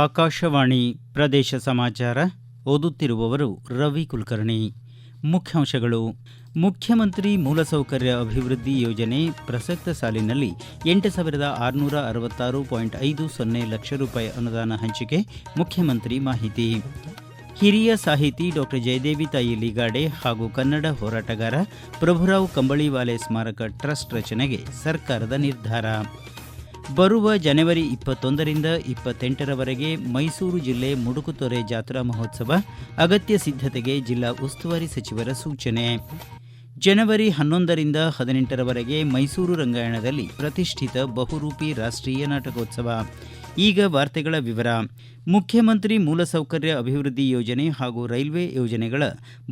ಆಕಾಶವಾಣಿ ಪ್ರದೇಶ ಸಮಾಚಾರ ಓದುತ್ತಿರುವವರು ರವಿ ಕುಲಕರ್ಣಿ. ಮುಖ್ಯಾಂಶಗಳು. ಮುಖ್ಯಮಂತ್ರಿ ಮೂಲಸೌಕರ್ಯ ಅಭಿವೃದ್ಧಿ ಯೋಜನೆ ಪ್ರಸಕ್ತ ಸಾಲಿನಲ್ಲಿ 8,666.50 ಲಕ್ಷ ರೂಪಾಯಿ ಅನುದಾನ ಹಂಚಿಕೆ. ಮುಖ್ಯಮಂತ್ರಿ ಮಾಹಿತಿ. ಹಿರಿಯ ಸಾಹಿತಿ ಡಾಕ್ಟರ್ ಜಯದೇವಿ ತಾಯಿ ಲೀಗಾಡೆ ಹಾಗೂ ಕನ್ನಡ ಹೋರಾಟಗಾರ ಪ್ರಭುರಾವ್ ಕಂಬಳಿವಾಲೆ ಸ್ಮಾರಕ ಟ್ರಸ್ಟ್ ರಚನೆಗೆ ಸರ್ಕಾರದ ನಿರ್ಧಾರ. ಬರುವ ಜನವರಿ 21ರಿಂದ 28ರವರೆಗೆ ಮೈಸೂರು ಜಿಲ್ಲೆ ಮುಡುಕುತೊರೆ ಜಾತ್ರಾ ಮಹೋತ್ಸವ. ಅಗತ್ಯ ಸಿದ್ಧತೆಗೆ ಜಿಲ್ಲಾ ಉಸ್ತುವಾರಿ ಸಚಿವರ ಸೂಚನೆ. ಜನವರಿ 11ರಿಂದ 18ರವರೆಗೆ ಮೈಸೂರು ರಂಗಾಯಣದಲ್ಲಿ ಪ್ರತಿಷ್ಠಿತ ಬಹುರೂಪಿ ರಾಷ್ಟ್ರೀಯ ನಾಟಕೋತ್ಸವ. ಈಗ ವಾರ್ತೆಗಳ ವಿವರ. ಮುಖ್ಯಮಂತ್ರಿ ಮೂಲಸೌಕರ್ಯ ಅಭಿವೃದ್ಧಿ ಯೋಜನೆ ಹಾಗೂ ರೈಲ್ವೆ ಯೋಜನೆಗಳ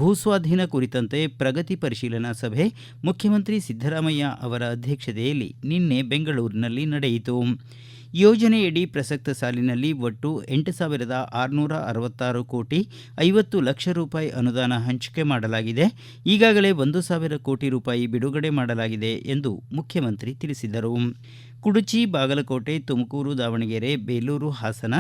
ಭೂಸ್ವಾಧೀನ ಕುರಿತಂತೆ ಪ್ರಗತಿ ಪರಿಶೀಲನಾ ಸಭೆ ಮುಖ್ಯಮಂತ್ರಿ ಸಿದ್ದರಾಮಯ್ಯ ಅವರ ಅಧ್ಯಕ್ಷತೆಯಲ್ಲಿ ನಿನ್ನೆ ಬೆಂಗಳೂರಿನಲ್ಲಿ ನಡೆಯಿತು. ಯೋಜನೆಯಡಿ ಪ್ರಸಕ್ತ ಸಾಲಿನಲ್ಲಿ ಒಟ್ಟು 8,666 ಕೋಟಿ 50 ಲಕ್ಷ ರೂಪಾಯಿ ಅನುದಾನ ಹಂಚಿಕೆ ಮಾಡಲಾಗಿದೆ. ಈಗಾಗಲೇ 1,000 ಕೋಟಿ ರೂಪಾಯಿ ಬಿಡುಗಡೆ ಮಾಡಲಾಗಿದೆ ಎಂದು ಮುಖ್ಯಮಂತ್ರಿ ತಿಳಿಸಿದರು. ಕುಡಚಿ, ಬಾಗಲಕೋಟೆ, ತುಮಕೂರು, ದಾವಣಗೆರೆ, ಬೇಲೂರು, ಹಾಸನ,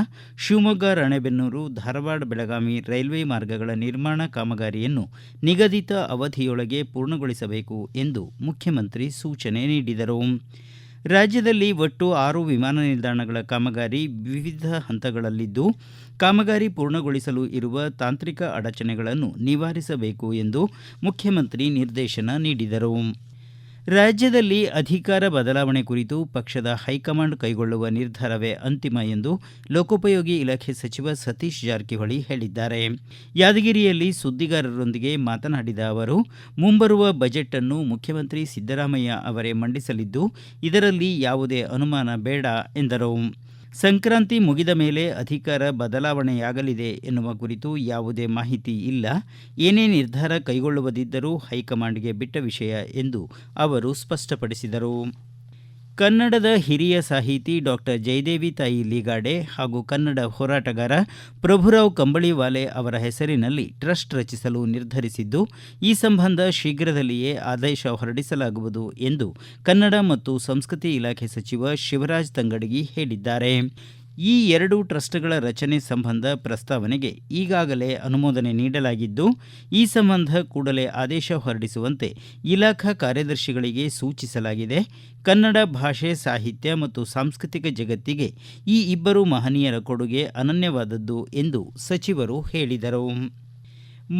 ಶಿವಮೊಗ್ಗ, ರಾಣೆಬೆನ್ನೂರು, ಧಾರವಾಡ, ಬೆಳಗಾವಿ ರೈಲ್ವೆ ಮಾರ್ಗಗಳ ನಿರ್ಮಾಣ ಕಾಮಗಾರಿಯನ್ನು ನಿಗದಿತ ಅವಧಿಯೊಳಗೆ ಪೂರ್ಣಗೊಳಿಸಬೇಕು ಎಂದು ಮುಖ್ಯಮಂತ್ರಿ ಸೂಚನೆ ನೀಡಿದರು. ರಾಜ್ಯದಲ್ಲಿ ಒಟ್ಟು 6 ವಿಮಾನ ನಿಲ್ದಾಣಗಳ ಕಾಮಗಾರಿ ವಿವಿಧ ಹಂತಗಳಲ್ಲಿದ್ದು, ಕಾಮಗಾರಿ ಪೂರ್ಣಗೊಳಿಸಲು ಇರುವ ತಾಂತ್ರಿಕ ಅಡಚಣೆಗಳನ್ನು ನಿವಾರಿಸಬೇಕು ಎಂದು ಮುಖ್ಯಮಂತ್ರಿ ನಿರ್ದೇಶನ ನೀಡಿದರು. ರಾಜ್ಯದಲ್ಲಿ ಅಧಿಕಾರ ಬದಲಾವಣೆ ಕುರಿತು ಪಕ್ಷದ ಹೈಕಮಾಂಡ್ ಕೈಗೊಳ್ಳುವ ನಿರ್ಧಾರವೇ ಅಂತಿಮ ಎಂದು ಲೋಕೋಪಯೋಗಿ ಇಲಾಖೆ ಸಚಿವ ಸತೀಶ್ ಜಾರಕಿಹೊಳಿ ಹೇಳಿದ್ದಾರೆ. ಯಾದಗಿರಿಯಲ್ಲಿ ಸುದ್ದಿಗಾರರೊಂದಿಗೆ ಮಾತನಾಡಿದ ಅವರು, ಮುಂಬರುವ ಬಜೆಟ್ ಅನ್ನು ಮುಖ್ಯಮಂತ್ರಿ ಸಿದ್ದರಾಮಯ್ಯ ಅವರೇ ಮಂಡಿಸಲಿದ್ದು, ಇದರಲ್ಲಿ ಯಾವುದೇ ಅನುಮಾನ ಬೇಡ ಎಂದರು. ಸಂಕ್ರಾಂತಿ ಮುಗಿದ ಮೇಲೆ ಅಧಿಕಾರ ಬದಲಾವಣೆಯಾಗಲಿದೆ ಎನ್ನುವ ಕುರಿತು ಯಾವುದೇ ಮಾಹಿತಿ ಇಲ್ಲ. ಏನೇ ನಿರ್ಧಾರ ಕೈಗೊಳ್ಳುವುದಿದ್ದರೂ ಹೈಕಮಾಂಡ್ಗೆ ಬಿಟ್ಟ ವಿಷಯ ಎಂದು ಅವರು ಸ್ಪಷ್ಟಪಡಿಸಿದರು. ಕನ್ನಡದ ಹಿರಿಯ ಸಾಹಿತಿ ಡಾಕ್ಟರ್ ಜಯದೇವಿ ತಾಯಿ ಲೀಗಾಡೆ ಹಾಗೂ ಕನ್ನಡ ಹೋರಾಟಗಾರ ಪ್ರಭುರಾವ್ ಕಂಬಳಿವಾಲೆ ಅವರ ಹೆಸರಿನಲ್ಲಿ ಟ್ರಸ್ಟ್ ರಚಿಸಲು ನಿರ್ಧರಿಸಿದ್ದು, ಈ ಸಂಬಂಧ ಶೀಘ್ರದಲ್ಲಿಯೇ ಆದೇಶ ಹೊರಡಿಸಲಾಗುವುದು ಎಂದು ಕನ್ನಡ ಮತ್ತು ಸಂಸ್ಕೃತಿ ಇಲಾಖೆ ಸಚಿವ ಶಿವರಾಜ ತಂಗಡಗಿ ಹೇಳಿದ್ದಾರೆ. ಈ 2 ಟ್ರಸ್ಟ್ಗಳ ರಚನೆ ಸಂಬಂಧ ಪ್ರಸ್ತಾವನೆಗೆ ಈಗಾಗಲೇ ಅನುಮೋದನೆ ನೀಡಲಾಗಿದ್ದು, ಈ ಸಂಬಂಧ ಕೂಡಲೇ ಆದೇಶ ಹೊರಡಿಸುವಂತೆ ಇಲಾಖಾ ಕಾರ್ಯದರ್ಶಿಗಳಿಗೆ ಸೂಚಿಸಲಾಗಿದೆ. ಕನ್ನಡ ಭಾಷೆ, ಸಾಹಿತ್ಯ ಮತ್ತು ಸಾಂಸ್ಕೃತಿಕ ಜಗತ್ತಿಗೆ ಈ ಇಬ್ಬರು ಮಹನೀಯರ ಕೊಡುಗೆ ಅನನ್ಯವಾದದ್ದು ಎಂದು ಸಚಿವರು ಹೇಳಿದರು.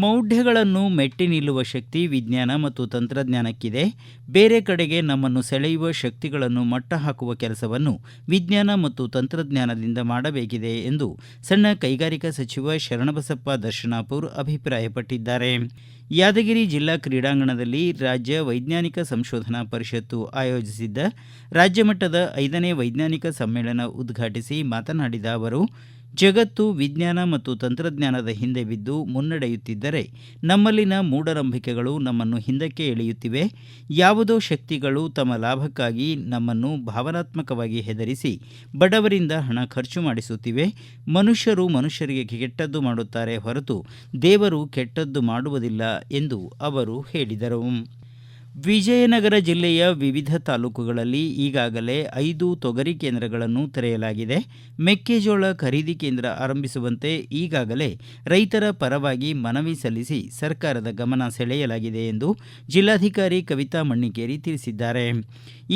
ಮೌಢ್ಯಗಳನ್ನು ಮೆಟ್ಟಿ ನಿಲ್ಲುವ ಶಕ್ತಿ ವಿಜ್ಞಾನ ಮತ್ತು ತಂತ್ರಜ್ಞಾನಕ್ಕಿದೆ. ಬೇರೆ ಕಡೆಗೆ ನಮ್ಮನ್ನು ಸೆಳೆಯುವ ಶಕ್ತಿಗಳನ್ನು ಮಟ್ಟ ಹಾಕುವ ಕೆಲಸವನ್ನು ವಿಜ್ಞಾನ ಮತ್ತು ತಂತ್ರಜ್ಞಾನದಿಂದ ಮಾಡಬೇಕಿದೆ ಎಂದು ಸಣ್ಣ ಕೈಗಾರಿಕಾ ಸಚಿವ ಶರಣಬಸಪ್ಪ ದರ್ಶನಾಪುರ್ ಅಭಿಪ್ರಾಯಪಟ್ಟಿದ್ದಾರೆ. ಯಾದಗಿರಿ ಜಿಲ್ಲಾ ಕ್ರೀಡಾಂಗಣದಲ್ಲಿ ರಾಜ್ಯ ವೈಜ್ಞಾನಿಕ ಸಂಶೋಧನಾ ಪರಿಷತ್ತು ಆಯೋಜಿಸಿದ್ದ ರಾಜ್ಯಮಟ್ಟದ 5ನೇ ವೈಜ್ಞಾನಿಕ ಸಮ್ಮೇಳನ ಉದ್ಘಾಟಿಸಿ ಮಾತನಾಡಿದ ಅವರು, ಜಗತ್ತು ವಿಜ್ಞಾನ ಮತ್ತು ತಂತ್ರಜ್ಞಾನದ ಹಿಂದೆ ಬಿದ್ದು ಮುನ್ನಡೆಯುತ್ತಿದ್ದರೆ ನಮ್ಮಲ್ಲಿನ ಮೂಢನಂಬಿಕೆಗಳು ನಮ್ಮನ್ನು ಹಿಂದಕ್ಕೆ ಎಳೆಯುತ್ತಿವೆ. ಯಾವುದೋ ಶಕ್ತಿಗಳು ತಮ್ಮ ಲಾಭಕ್ಕಾಗಿ ನಮ್ಮನ್ನು ಭಾವನಾತ್ಮಕವಾಗಿ ಹೆದರಿಸಿ ಬಡವರಿಂದ ಹಣ ಖರ್ಚು ಮಾಡಿಸುತ್ತಿವೆ. ಮನುಷ್ಯರು ಮನುಷ್ಯರಿಗೆ ಕೆಟ್ಟದ್ದು ಮಾಡುತ್ತಾರೆ ಹೊರತು ದೇವರು ಕೆಟ್ಟದ್ದು ಮಾಡುವುದಿಲ್ಲ ಎಂದು ಅವರು ಹೇಳಿದರು. ವಿಜಯನಗರ ಜಿಲ್ಲೆಯ ವಿವಿಧ ತಾಲೂಕುಗಳಲ್ಲಿ ಈಗಾಗಲೇ 5 ತೊಗರಿ ಕೇಂದ್ರಗಳನ್ನು ತೆರೆಯಲಾಗಿದೆ. ಮೆಕ್ಕೆಜೋಳ ಖರೀದಿ ಕೇಂದ್ರ ಆರಂಭಿಸುವಂತೆ ಈಗಾಗಲೇ ರೈತರ ಪರವಾಗಿ ಮನವಿ ಸಲ್ಲಿಸಿ ಸರ್ಕಾರದ ಗಮನ ಸೆಳೆಯಲಾಗಿದೆ ಎಂದು ಜಿಲ್ಲಾಧಿಕಾರಿ ಕವಿತಾ ಮಣ್ಣಿಕೇರಿ ತಿಳಿಸಿದ್ದಾರೆ.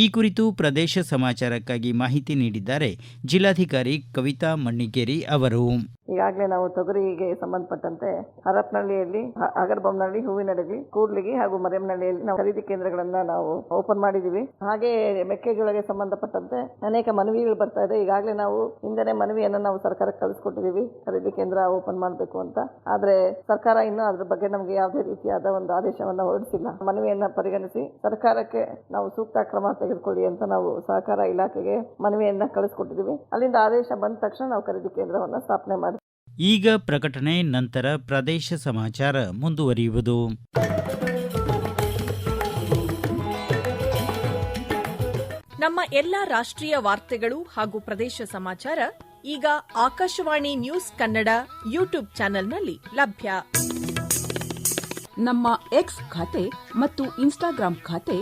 ಈ ಕುರಿತು ಪ್ರದೇಶ ಸಮಾಚಾರಕ್ಕಾಗಿ ಮಾಹಿತಿ ನೀಡಿದ್ದಾರೆ ಜಿಲ್ಲಾಧಿಕಾರಿ ಕವಿತಾ ಮಣ್ಣಿಕೇರಿ ಅವರು. ಈಗಾಗಲೇ ನಾವು ತೊಗರಿಗೆ ಸಂಬಂಧಪಟ್ಟಂತೆ ಹರಪನಹಳ್ಳಿಯಲ್ಲಿ, ಅಗರಬೊಮ್ಮನಹಳ್ಳಿ, ಹೂವಿನಡಗಿ, ಕೂಡ್ಲಿಗಿ ಹಾಗೂ ಮರೆಯಮನಹಳ್ಳಿಯಲ್ಲಿ ನಾವು ಖರೀದಿ ಕೇಂದ್ರಗಳನ್ನ ನಾವು ಓಪನ್ ಮಾಡಿದೀವಿ. ಹಾಗೆ ಮೆಕ್ಕೆಜೋಳಗೆ ಸಂಬಂಧಪಟ್ಟಂತೆ ಅನೇಕ ಮನವಿಗಳು ಬರ್ತಾ ಇದೆ. ಈಗಾಗಲೇ ನಾವು ಹಿಂದೆನೇ ಮನವಿಯನ್ನು ನಾವು ಸರ್ಕಾರಕ್ಕೆ ಕಳಿಸ್ಕೊಟ್ಟಿದ್ದೀವಿ, ಖರೀದಿ ಕೇಂದ್ರ ಓಪನ್ ಮಾಡಬೇಕು ಅಂತ. ಆದ್ರೆ ಸರ್ಕಾರ ಇನ್ನೂ ಅದ್ರ ಬಗ್ಗೆ ನಮಗೆ ಯಾವುದೇ ರೀತಿಯಾದ ಒಂದು ಆದೇಶವನ್ನ ಹೊರಡಿಸಿಲ್ಲ. ಮನವಿಯನ್ನ ಪರಿಗಣಿಸಿ ಸರ್ಕಾರಕ್ಕೆ ನಾವು ಸೂಕ್ತ ಕ್ರಮ ತೆಗೆದುಕೊಳ್ಳಿ ಅಂತ ನಾವು ಸಹಕಾರ ಇಲಾಖೆಗೆ ಮನವಿಯನ್ನ ಕಳಿಸ್ಕೊಟ್ಟಿದ್ದೀವಿ. ಅಲ್ಲಿಂದ ಆದೇಶ ಬಂದ ತಕ್ಷಣ ನಾವು ಖರೀದಿ ಕೇಂದ್ರವನ್ನ ಸ್ಥಾಪನೆ ಮಾಡಿ. ಈಗ ಪ್ರಕಟಣೆ, ನಂತರ ಪ್ರದೇಶ ಸಮಾಚಾರ ಮುಂದುವರಿಯುವುದು. ನಮ್ಮ ಎಲ್ಲಾ ರಾಷ್ಟ್ರೀಯ ವಾರ್ತೆಗಳು ಹಾಗೂ ಪ್ರದೇಶ ಸಮಾಚಾರ ಈಗ ಆಕಾಶವಾಣಿ ನ್ಯೂಸ್ ಕನ್ನಡ ಯೂಟ್ಯೂಬ್ ಚಾನೆಲ್ನಲ್ಲಿ ಲಭ್ಯ. ನಮ್ಮ ಎಕ್ಸ್ ಖಾತೆ ಮತ್ತು ಇನ್ಸ್ಟಾಗ್ರಾಂ ಖಾತೆ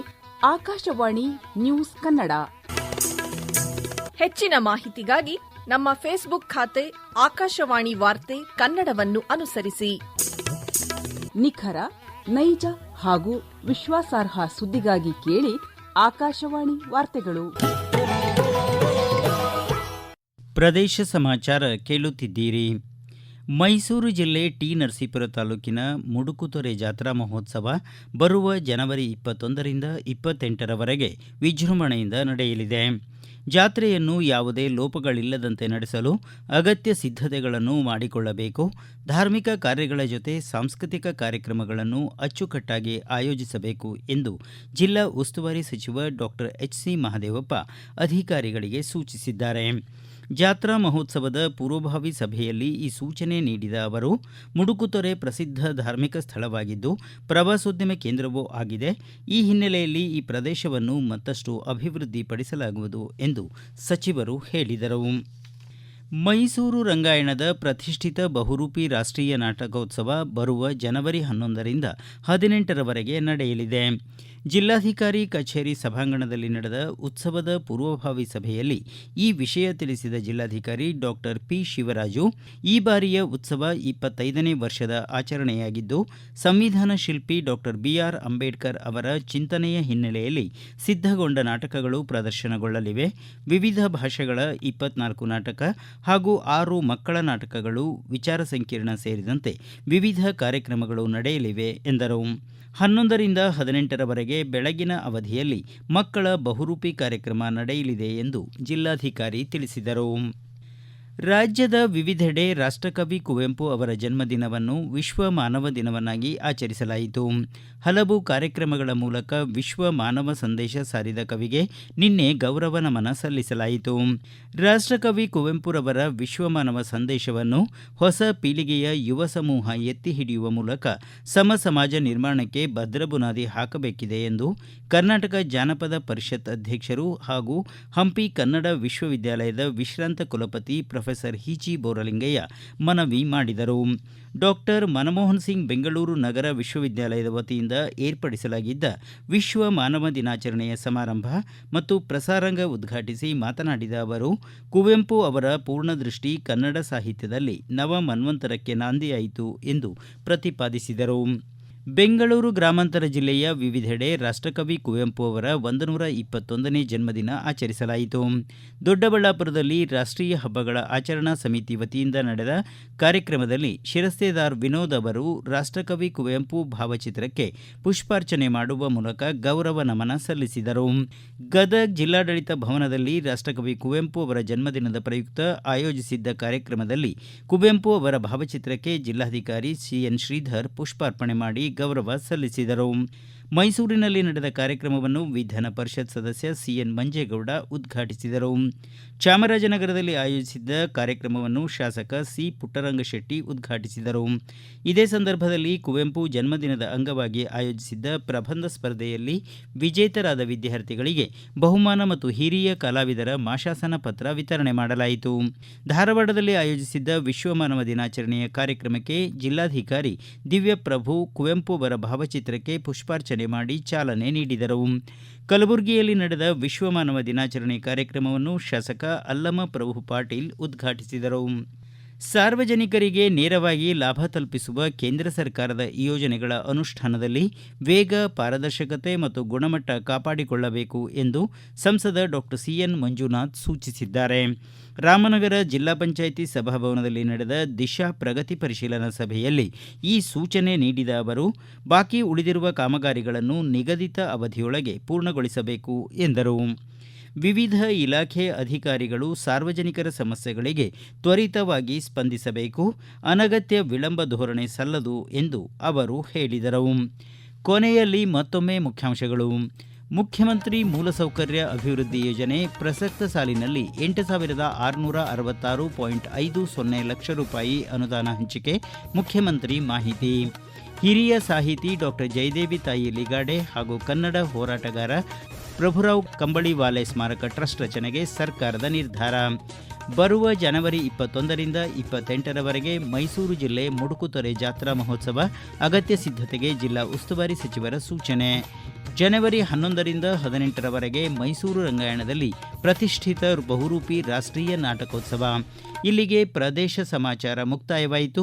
ಆಕಾಶವಾಣಿ ನ್ಯೂಸ್ ಕನ್ನಡ. ಹೆಚ್ಚಿನ ಮಾಹಿತಿಗಾಗಿ ನಮ್ಮ ಫೇಸ್ಬುಕ್ ಖಾತೆ ಆಕಾಶವಾಣಿ ವಾರ್ತೆ ಕನ್ನಡವನ್ನು ಅನುಸರಿಸಿ. ನಿಖರ, ನೈಜ ಹಾಗೂ ವಿಶ್ವಾಸಾರ್ಹ ಸುದ್ದಿಗಾಗಿ ಕೇಳಿ ಆಕಾಶವಾಣಿ ವಾರ್ತೆಗಳು. ಪ್ರದೇಶ ಸಮಾಚಾರ ಕೇಳುತ್ತಿದ್ದೀರಿ. ಮೈಸೂರು ಜಿಲ್ಲೆ ಟಿ ನರಸೀಪುರ ತಾಲೂಕಿನ ಮುಡುಕುತೊರೆ ಜಾತ್ರಾ ಮಹೋತ್ಸವ ಬರುವ ಜನವರಿ 21ರಿಂದ 28ರವರೆಗೆ ವಿಜೃಂಭಣೆಯಿಂದ ನಡೆಯಲಿದೆ. ಜಾತ್ರೆಯನ್ನು ಯಾವುದೇ ಲೋಪಗಳಿಲ್ಲದಂತೆ ನಡೆಸಲು ಅಗತ್ಯ ಸಿದ್ಧತೆಗಳನ್ನು ಮಾಡಿಕೊಳ್ಳಬೇಕು. ಧಾರ್ಮಿಕ ಕಾರ್ಯಗಳ ಜೊತೆ ಸಾಂಸ್ಕೃತಿಕ ಕಾರ್ಯಕ್ರಮಗಳನ್ನು ಅಚ್ಚುಕಟ್ಟಾಗಿ ಆಯೋಜಿಸಬೇಕು ಎಂದು ಜಿಲ್ಲಾ ಉಸ್ತುವಾರಿ ಸಚಿವ ಡಾಕ್ಟರ್ ಎಚ್.ಸಿ. ಮಹದೇವಪ್ಪ ಅಧಿಕಾರಿಗಳಿಗೆ ಸೂಚಿಸಿದ್ದಾರೆ. ಜಾತ್ರಾ ಮಹೋತ್ಸವದ ಪೂರ್ವಭಾವಿ ಸಭೆಯಲ್ಲಿ ಈ ಸೂಚನೆ ನೀಡಿದ ಅವರು, ಮುಡುಕುತೊರೆ ಪ್ರಸಿದ್ಧ ಧಾರ್ಮಿಕ ಸ್ಥಳವಾಗಿದ್ದು ಪ್ರವಾಸೋದ್ಯಮ ಕೇಂದ್ರವೂ ಆಗಿದೆ. ಈ ಹಿನ್ನೆಲೆಯಲ್ಲಿ ಈ ಪ್ರದೇಶವನ್ನು ಮತ್ತಷ್ಟು ಅಭಿವೃದ್ಧಿಪಡಿಸಲಾಗುವುದು ಎಂದು ಸಚಿವರು ಹೇಳಿದರು. ಮೈಸೂರು ರಂಗಾಯಣದ ಪ್ರತಿಷ್ಠಿತ ಬಹುರೂಪಿ ರಾಷ್ಟ್ರೀಯ ನಾಟಕೋತ್ಸವ ಬರುವ ಜನವರಿ 11ರಿಂದ 18ರವರೆಗೆ ನಡೆಯಲಿದೆ. ಜಿಲ್ಲಾಧಿಕಾರಿ ಕಚೇರಿ ಸಭಾಂಗಣದಲ್ಲಿ ನಡೆದ ಉತ್ಸವದ ಪೂರ್ವಭಾವಿ ಸಭೆಯಲ್ಲಿ ಈ ವಿಷಯ ತಿಳಿಸಿದ ಜಿಲ್ಲಾಧಿಕಾರಿ ಡಾಕ್ಟರ್ ಪಿ. ಶಿವರಾಜು, ಈ ಬಾರಿಯ ಉತ್ಸವ 25ನೇ ವರ್ಷದ ಆಚರಣೆಯಾಗಿದ್ದು ಸಂವಿಧಾನ ಶಿಲ್ಪಿ ಡಾಕ್ಟರ್ ಬಿ.ಆರ್. ಅಂಬೇಡ್ಕರ್ ಅವರ ಚಿಂತನೆಯ ಹಿನ್ನೆಲೆಯಲ್ಲಿ ಸಿದ್ಧಗೊಂಡ ನಾಟಕಗಳು ಪ್ರದರ್ಶನಗೊಳ್ಳಲಿವೆ. ವಿವಿಧ ಭಾಷೆಗಳ 24 ನಾಟಕ ಹಾಗೂ 6 ಮಕ್ಕಳ ನಾಟಕಗಳು, ವಿಚಾರ ಸಂಕಿರಣ ಸೇರಿದಂತೆ ವಿವಿಧ ಕಾರ್ಯಕ್ರಮಗಳು ನಡೆಯಲಿವೆ ಎಂದರು. 11ರಿಂದ 18ರವರೆಗೆ ಬೆಳಗಿನ ಅವಧಿಯಲ್ಲಿ ಮಕ್ಕಳ ಬಹುರೂಪಿ ಕಾರ್ಯಕ್ರಮ ನಡೆಯಲಿದೆ ಎಂದು ಜಿಲ್ಲಾಧಿಕಾರಿ ತಿಳಿಸಿದರು. ರಾಜ್ಯದ ವಿವಿಧೆಡೆ ರಾಷ್ಟ್ರಕವಿ ಕುವೆಂಪು ಅವರ ಜನ್ಮದಿನವನ್ನು ವಿಶ್ವ ಮಾನವ ದಿನವನ್ನಾಗಿ ಆಚರಿಸಲಾಯಿತು. ಹಲವು ಕಾರ್ಯಕ್ರಮಗಳ ಮೂಲಕ ವಿಶ್ವ ಮಾನವ ಸಂದೇಶ ಸಾರಿದ ಕವಿಗೆ ನಿನ್ನೆ ಗೌರವ ನಮನ ಸಲ್ಲಿಸಲಾಯಿತು. ರಾಷ್ಟ್ರಕವಿ ಕುವೆಂಪುರವರ ವಿಶ್ವ ಮಾನವ ಸಂದೇಶವನ್ನು ಹೊಸ ಪೀಳಿಗೆಯ ಯುವ ಸಮೂಹ ಎತ್ತಿ ಹಿಡಿಯುವ ಮೂಲಕ ಸಮ ಸಮಾಜ ನಿರ್ಮಾಣಕ್ಕೆ ಭದ್ರ ಬುನಾದಿ ಹಾಕಬೇಕಿದೆ ಎಂದು ಕರ್ನಾಟಕ ಜಾನಪದ ಪರಿಷತ್ ಅಧ್ಯಕ್ಷರು ಹಾಗೂ ಹಂಪಿ ಕನ್ನಡ ವಿಶ್ವವಿದ್ಯಾಲಯದ ವಿಶ್ರಾಂತ ಕುಲಪತಿ ಪ್ರೊಫೆಸರ್ ಹಿ.ಜಿ. ಬೋರಲಿಂಗಯ್ಯ ಮನವಿ ಮಾಡಿದರು. ಡಾಕ್ಟರ್ ಮನಮೋಹನ್ ಸಿಂಗ್ ಬೆಂಗಳೂರು ನಗರ ವಿಶ್ವವಿದ್ಯಾಲಯದ ವತಿಯಿಂದ ಏರ್ಪಡಿಸಲಾಗಿದ್ದ ವಿಶ್ವ ಮಾನವ ದಿನಾಚರಣೆಯ ಸಮಾರಂಭ ಮತ್ತು ಪ್ರಸಾರಾಂಗ ಉದ್ಘಾಟಿಸಿ ಮಾತನಾಡಿದ ಅವರು, ಕುವೆಂಪು ಅವರ ಪೂರ್ಣದೃಷ್ಟಿ ಕನ್ನಡ ಸಾಹಿತ್ಯದಲ್ಲಿ ನವ ಮನ್ವಂತರಕ್ಕೆ ನಾಂದಿಯಾಯಿತು ಎಂದು ಪ್ರತಿಪಾದಿಸಿದರು. ಬೆಂಗಳೂರು ಗ್ರಾಮಾಂತರ ಜಿಲ್ಲೆಯ ವಿವಿಧೆಡೆ ರಾಷ್ಟ್ರಕವಿ ಕುವೆಂಪು ಅವರ 121ನೇ ಜನ್ಮದಿನ ಆಚರಿಸಲಾಯಿತು. ದೊಡ್ಡಬಳ್ಳಾಪುರದಲ್ಲಿ ರಾಷ್ಟ್ರೀಯ ಹಬ್ಬಗಳ ಆಚರಣಾ ಸಮಿತಿ ವತಿಯಿಂದ ನಡೆದ ಕಾರ್ಯಕ್ರಮದಲ್ಲಿ ಶಿರಸ್ತೇದಾರ್ ವಿನೋದ್ ಅವರು ರಾಷ್ಟ್ರಕವಿ ಕುವೆಂಪು ಭಾವಚಿತ್ರಕ್ಕೆ ಪುಷ್ಪಾರ್ಚನೆ ಮಾಡುವ ಮೂಲಕ ಗೌರವ ನಮನ ಸಲ್ಲಿಸಿದರು. ಗದಗ ಜಿಲ್ಲಾಡಳಿತ ಭವನದಲ್ಲಿ ರಾಷ್ಟ್ರಕವಿ ಕುವೆಂಪು ಅವರ ಜನ್ಮದಿನದ ಪ್ರಯುಕ್ತ ಆಯೋಜಿಸಿದ್ದ ಕಾರ್ಯಕ್ರಮದಲ್ಲಿ ಕುವೆಂಪು ಅವರ ಭಾವಚಿತ್ರಕ್ಕೆ ಜಿಲ್ಲಾಧಿಕಾರಿ ಸಿ.ಎನ್. ಶ್ರೀಧರ್ ಪುಷ್ಪಾರ್ಪಣೆ ಮಾಡಿ ಗೌರವ ಸಲ್ಲಿಸಿದರು. ಮೈಸೂರಿನಲ್ಲಿ ನಡೆದ ಕಾರ್ಯಕ್ರಮವನ್ನು ವಿಧಾನ ಪರಿಷತ್ ಸದಸ್ಯ ಸಿಎನ್ ಮಂಜೇಗೌಡ ಉದ್ಘಾಟಿಸಿದರು. ಚಾಮರಾಜನಗರದಲ್ಲಿ ಆಯೋಜಿಸಿದ್ದ ಕಾರ್ಯಕ್ರಮವನ್ನು ಶಾಸಕ ಸಿ. ಪುಟ್ಟರಂಗಶೆಟ್ಟಿ ಉದ್ಘಾಟಿಸಿದರು. ಇದೇ ಸಂದರ್ಭದಲ್ಲಿ ಕುವೆಂಪು ಜನ್ಮದಿನದ ಅಂಗವಾಗಿ ಆಯೋಜಿಸಿದ್ದ ಪ್ರಬಂಧ ಸ್ಪರ್ಧೆಯಲ್ಲಿ ವಿಜೇತರಾದ ವಿದ್ಯಾರ್ಥಿಗಳಿಗೆ ಬಹುಮಾನ ಮತ್ತು ಹಿರಿಯ ಕಲಾವಿದರ ಮಾಶಾಸನ ಪತ್ರ ವಿತರಣೆ ಮಾಡಲಾಯಿತು. ಧಾರವಾಡದಲ್ಲಿ ಆಯೋಜಿಸಿದ್ದ ವಿಶ್ವ ಮಾನವ ದಿನಾಚರಣೆಯ ಕಾರ್ಯಕ್ರಮಕ್ಕೆ ಜಿಲ್ಲಾಧಿಕಾರಿ ದಿವ್ಯಪ್ರಭು ಕುವೆಂಪು ಅವರ ಭಾವಚಿತ್ರಕ್ಕೆ ಪುಷ್ಪಾರ್ಚನೆ ಮಾಡಿ ಚಾಲನೆ ನೀಡಿದರು. ಕಲಬುರಗಿಯಲ್ಲಿ ನಡೆದ ವಿಶ್ವ ಮಾನವ ದಿನಾಚರಣೆ ಕಾರ್ಯಕ್ರಮವನ್ನು ಶಾಸಕ ಅಲ್ಲಮ ಪ್ರಭು ಪಾಟೀಲ್ ಉದ್ಘಾಟಿಸಿದರು. ಸಾರ್ವಜನಿಕರಿಗೆ ನೇರವಾಗಿ ಲಾಭ ತಲುಪಿಸುವ ಕೇಂದ್ರ ಸರ್ಕಾರದ ಯೋಜನೆಗಳ ಅನುಷ್ಠಾನದಲ್ಲಿ ವೇಗ, ಪಾರದರ್ಶಕತೆ ಮತ್ತು ಗುಣಮಟ್ಟ ಕಾಪಾಡಿಕೊಳ್ಳಬೇಕು ಎಂದು ಸಂಸದ ಡಾಕ್ಟರ್ ಸಿ.ಎನ್. ಮಂಜುನಾಥ್ ಸೂಚಿಸಿದ್ದಾರೆ. ರಾಮನಗರ ಜಿಲ್ಲಾ ಪಂಚಾಯಿತಿ ಸಭಾಭವನದಲ್ಲಿ ನಡೆದ ದಿಶಾ ಪ್ರಗತಿ ಪರಿಶೀಲನಾ ಸಭೆಯಲ್ಲಿ ಈ ಸೂಚನೆ ನೀಡಿದ ಅವರು, ಬಾಕಿ ಉಳಿದಿರುವ ಕಾಮಗಾರಿಗಳನ್ನು ನಿಗದಿತ ಅವಧಿಯೊಳಗೆ ಪೂರ್ಣಗೊಳಿಸಬೇಕು ಎಂದರು. ವಿವಿಧ ಇಲಾಖೆ ಅಧಿಕಾರಿಗಳು ಸಾರ್ವಜನಿಕರ ಸಮಸ್ಯೆಗಳಿಗೆ ತ್ವರಿತವಾಗಿ ಸ್ಪಂದಿಸಬೇಕು, ಅನಗತ್ಯ ವಿಳಂಬ ಧೋರಣೆ ಸಲ್ಲದು ಎಂದು ಅವರು ಹೇಳಿದರು. ಕೊನೆಯಲ್ಲಿ ಮತ್ತೊಮ್ಮೆ ಮುಖ್ಯಾಂಶಗಳು. ಮುಖ್ಯಮಂತ್ರಿ ಮೂಲಸೌಕರ್ಯ ಅಭಿವೃದ್ಧಿ ಯೋಜನೆ ಪ್ರಸಕ್ತ ಸಾಲಿನಲ್ಲಿ 8,666.50 ಲಕ್ಷ ರೂಪಾಯಿ ಅನುದಾನ ಹಂಚಿಕೆ, ಮುಖ್ಯಮಂತ್ರಿ ಮಾಹಿತಿ. ಹಿರಿಯ ಸಾಹಿತಿ ಡಾಕ್ಟರ್ ಜಯದೇವಿ ತಾಯಿ ಲಿಗಾಡೆ ಹಾಗೂ ಕನ್ನಡ ಹೋರಾಟಗಾರ ಪ್ರಭುರಾವ್ ಕಂಬಳಿವಾಲೆ ಸ್ಮಾರಕ ಟ್ರಸ್ಟ್ ರಚನೆಗೆ ಸರ್ಕಾರದ ನಿರ್ಧಾರ. ಬರುವ ಜನವರಿ 21ರಿಂದ 28ರವರೆಗೆ ಮೈಸೂರು ಜಿಲ್ಲೆ ಮುಡುಕುತೊರೆ ಜಾತ್ರಾ ಮಹೋತ್ಸವ, ಅಗತ್ಯ ಸಿದ್ಧತೆಗೆ ಜಿಲ್ಲಾ ಉಸ್ತುವಾರಿ ಸಚಿವರ ಸೂಚನೆ. ಜನವರಿ 11ರಿಂದ 18ರವರೆಗೆ ಮೈಸೂರು ರಂಗಾಯಣದಲ್ಲಿ ಪ್ರತಿಷ್ಠಿತ ಬಹುರೂಪಿ ರಾಷ್ಟ್ರೀಯ ನಾಟಕೋತ್ಸವ. ಇಲ್ಲಿಗೆ ಪ್ರದೇಶ ಸಮಾಚಾರ ಮುಕ್ತಾಯವಾಯಿತು.